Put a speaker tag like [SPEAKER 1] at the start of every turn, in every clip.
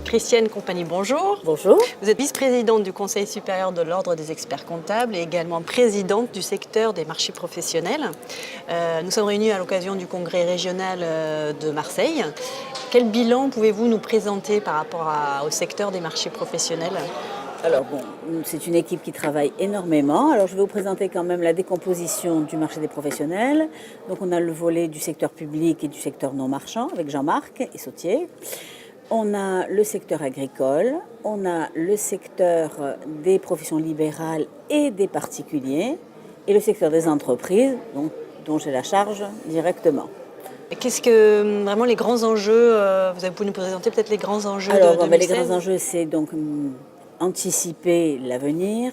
[SPEAKER 1] Christiane Compagnie, bonjour.
[SPEAKER 2] Bonjour.
[SPEAKER 1] Vous êtes vice-présidente du Conseil supérieur de l'Ordre des experts comptables et également présidente du secteur des marchés professionnels. Nous sommes réunis à l'occasion du congrès régional de Marseille. Quel bilan pouvez-vous nous présenter par rapport au secteur des marchés professionnels ?
[SPEAKER 2] Alors bon, c'est une équipe qui travaille énormément. Alors je vais vous présenter quand même la décomposition du marché des professionnels. Donc on a le volet du secteur public et du secteur non marchand avec Jean-Marc et Sautier. On a le secteur agricole, on a le secteur des professions libérales et des particuliers et le secteur des entreprises, dont j'ai la charge directement.
[SPEAKER 1] Qu'est-ce que vraiment les grands enjeux, vous pouvez nous présenter peut-être les grands enjeux de 2016 ?
[SPEAKER 2] Les grands enjeux, c'est donc anticiper l'avenir,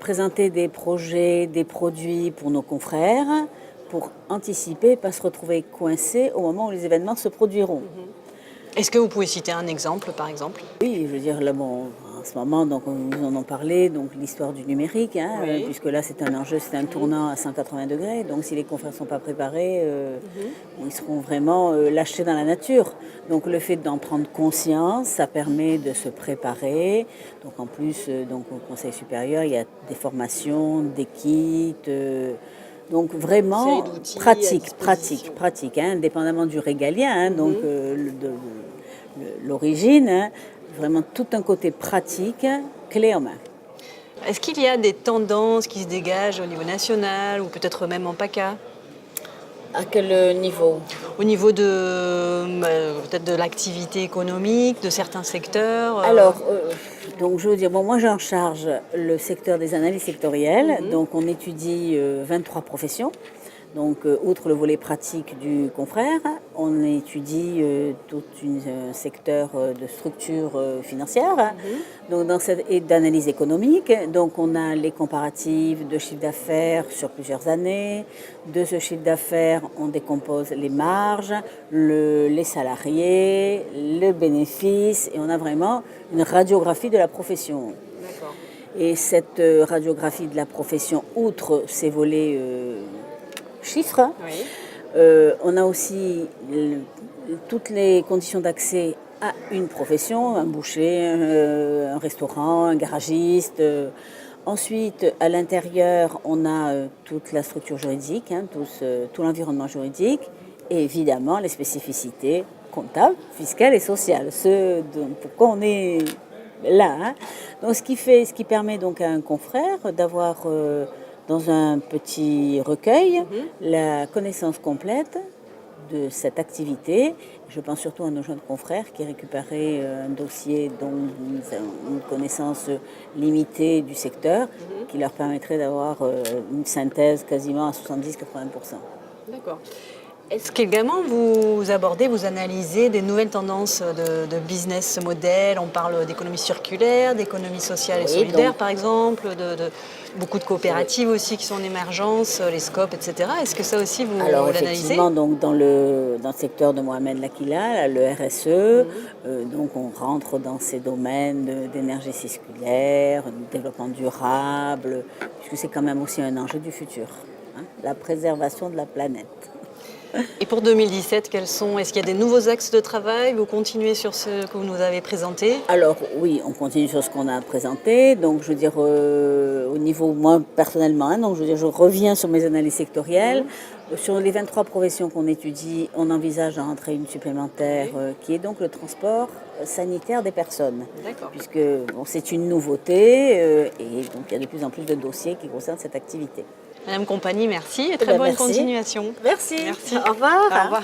[SPEAKER 2] présenter des projets, des produits pour nos confrères, pour anticiper, pas se retrouver coincé au moment où les événements se produiront.
[SPEAKER 1] Est-ce que vous pouvez citer un exemple, par exemple ?
[SPEAKER 2] Oui, je veux dire, là, bon, en ce moment, donc, nous en avons parlé, donc l'histoire du numérique,
[SPEAKER 1] Oui.
[SPEAKER 2] puisque là, c'est un enjeu, c'est un tournant à 180 degrés. Donc, si les confrères ne sont pas préparés, ils seront vraiment lâchés dans la nature. Donc, le fait d'en prendre conscience, ça permet de se préparer. Donc, en plus, donc, au Conseil supérieur, il y a des formations, des kits. Donc vraiment pratique, indépendamment du régalien, donc l'origine, vraiment tout un côté pratique, clé en main.
[SPEAKER 1] Est-ce qu'il y a des tendances qui se dégagent au niveau national ou peut-être même en PACA ?
[SPEAKER 2] À quel niveau ?
[SPEAKER 1] Au niveau peut-être de l'activité économique, de certains secteurs
[SPEAKER 2] Alors, donc je veux dire, bon, moi j'ai en charge le secteur des analyses sectorielles, donc on étudie 23 professions. Donc, outre le volet pratique du confrère, on étudie tout un secteur de structure financière et d'analyse économique. Donc, on a les comparatifs de chiffre d'affaires sur plusieurs années. De ce chiffre d'affaires, on décompose les marges, les salariés, le bénéfice, et on a vraiment une radiographie de la profession.
[SPEAKER 1] D'accord.
[SPEAKER 2] Et cette radiographie de la profession, outre ces volets chiffres,
[SPEAKER 1] Oui.
[SPEAKER 2] on a aussi toutes les conditions d'accès à une profession, un boucher, un restaurant, un garagiste. Ensuite, à l'intérieur, on a toute la structure juridique, tout l'environnement juridique, et évidemment les spécificités comptables, fiscales et sociales. Pourquoi on est là. Donc, ce qui permet donc à un confrère d'avoir dans un petit recueil la connaissance complète de cette activité. Je pense surtout à nos jeunes confrères qui récupéraient un dossier dont une connaissance limitée du secteur qui leur permettrait d'avoir une synthèse quasiment à 70-80%.
[SPEAKER 1] D'accord. Est-ce qu'également vous abordez, vous analysez des nouvelles tendances de business model ? On parle d'économie circulaire, d'économie sociale et solidaire par exemple, de beaucoup de coopératives aussi qui sont en émergence, les SCOP, etc. Est-ce que ça aussi vous l'analysez ?
[SPEAKER 2] Effectivement, donc dans le secteur de Mohamed Lakila, le RSE, donc on rentre dans ces domaines d'énergie circulaire, de développement durable, puisque c'est quand même aussi un enjeu du futur, la préservation de la planète.
[SPEAKER 1] Et pour 2017, est-ce qu'il y a des nouveaux axes de travail ? Vous continuez sur ce que vous nous avez présenté ?
[SPEAKER 2] Alors oui, on continue sur ce qu'on a présenté. Donc je veux dire, au niveau, moi personnellement, donc je veux dire, je reviens sur mes analyses sectorielles. Sur les 23 professions qu'on étudie, on envisage d'en rentrer une supplémentaire qui est donc le transport sanitaire des personnes.
[SPEAKER 1] D'accord.
[SPEAKER 2] Puisque c'est une nouveauté et donc il y a de plus en plus de dossiers qui concernent cette activité.
[SPEAKER 1] Madame Compagnie, merci et très bonne continuation.
[SPEAKER 2] Merci.
[SPEAKER 1] Merci.
[SPEAKER 2] Au revoir.
[SPEAKER 1] Au revoir.